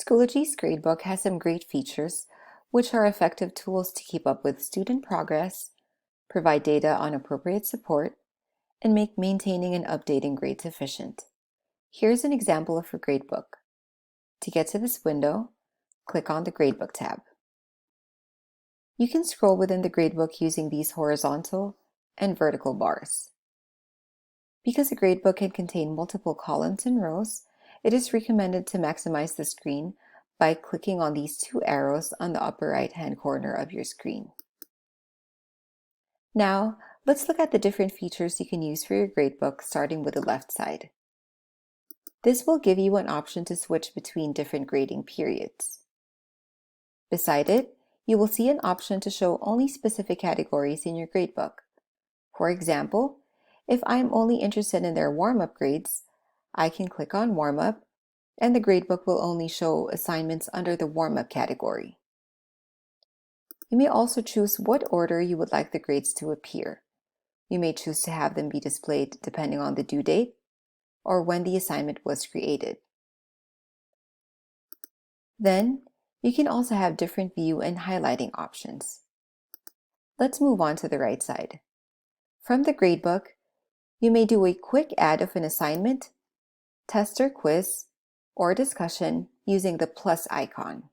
Schoology's Gradebook has some great features, which are effective tools to keep up with student progress, provide data on appropriate support, and make maintaining and updating grades efficient. Here's an example of a gradebook. To get to this window, click on the Gradebook tab. You can scroll within the gradebook using these horizontal and vertical bars. Because a gradebook can contain multiple columns and rows, it is recommended to maximize the screen by clicking on these two arrows on the upper right-hand corner of your screen. Now, let's look at the different features you can use for your gradebook, starting with the left side. This will give you an option to switch between different grading periods. Beside it, you will see an option to show only specific categories in your gradebook. For example, if I'm only interested in their warm-up grades, I can click on Warm-up, and the gradebook will only show assignments under the warm-up category. You may also choose what order you would like the grades to appear. You may choose to have them be displayed depending on the due date or when the assignment was created. Then, you can also have different view and highlighting options. Let's move on to the right side. From the gradebook, you may do a quick add of an assignment, test or quiz, or discussion using the plus icon.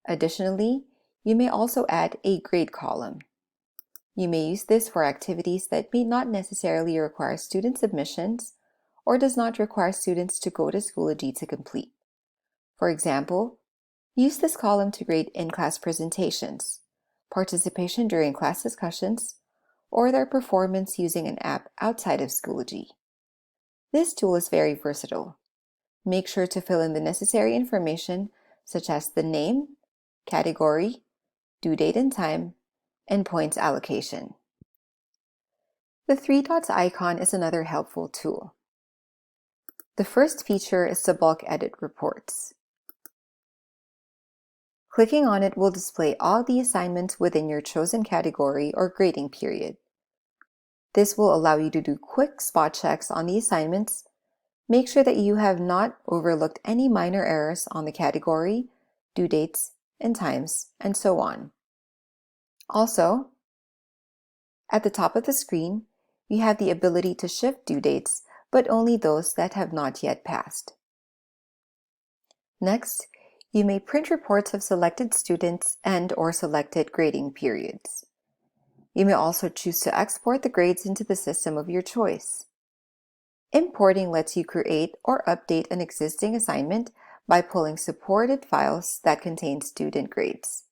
Additionally, you may also add a grade column. You may use this for activities that may not necessarily require student submissions or does not require students to go to Schoology to complete. For example, use this column to grade in-class presentations, participation during class discussions, or their performance using an app outside of Schoology. This tool is very versatile. Make sure to fill in the necessary information such as the name, category, due date and time, and points allocation. The three dots icon is another helpful tool. The first feature is to bulk edit reports. Clicking on it will display all the assignments within your chosen category or grading period. This will allow you to do quick spot checks on the assignments. Make sure that you have not overlooked any minor errors on the category, due dates, and times, and so on. Also, at the top of the screen, you have the ability to shift due dates, but only those that have not yet passed. Next, you may print reports of selected students and/or selected grading periods. You may also choose to export the grades into the system of your choice. Importing lets you create or update an existing assignment by pulling supported files that contain student grades.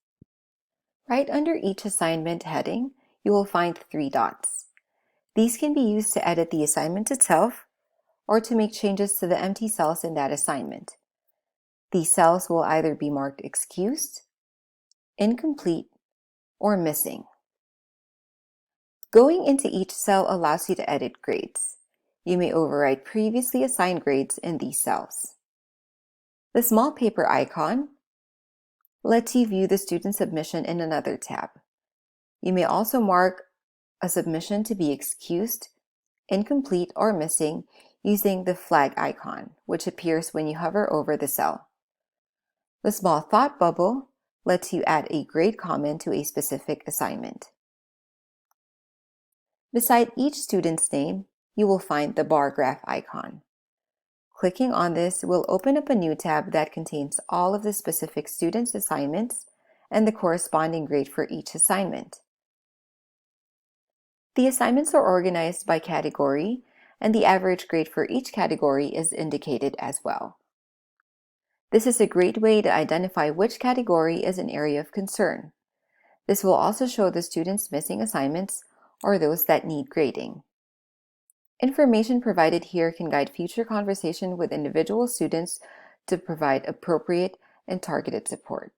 Right under each assignment heading, you will find three dots. These can be used to edit the assignment itself or to make changes to the empty cells in that assignment. These cells will either be marked excused, incomplete, or missing. Going into each cell allows you to edit grades. You may overwrite previously assigned grades in these cells. The small paper icon lets you view the student submission in another tab. You may also mark a submission to be excused, incomplete, or missing using the flag icon, which appears when you hover over the cell. The small thought bubble lets you add a grade comment to a specific assignment. Beside each student's name, you will find the bar graph icon. Clicking on this will open up a new tab that contains all of the specific students' assignments and the corresponding grade for each assignment. The assignments are organized by category, and the average grade for each category is indicated as well. This is a great way to identify which category is an area of concern. This will also show the students missing assignments or those that need grading. Information provided here can guide future conversation with individual students to provide appropriate and targeted support.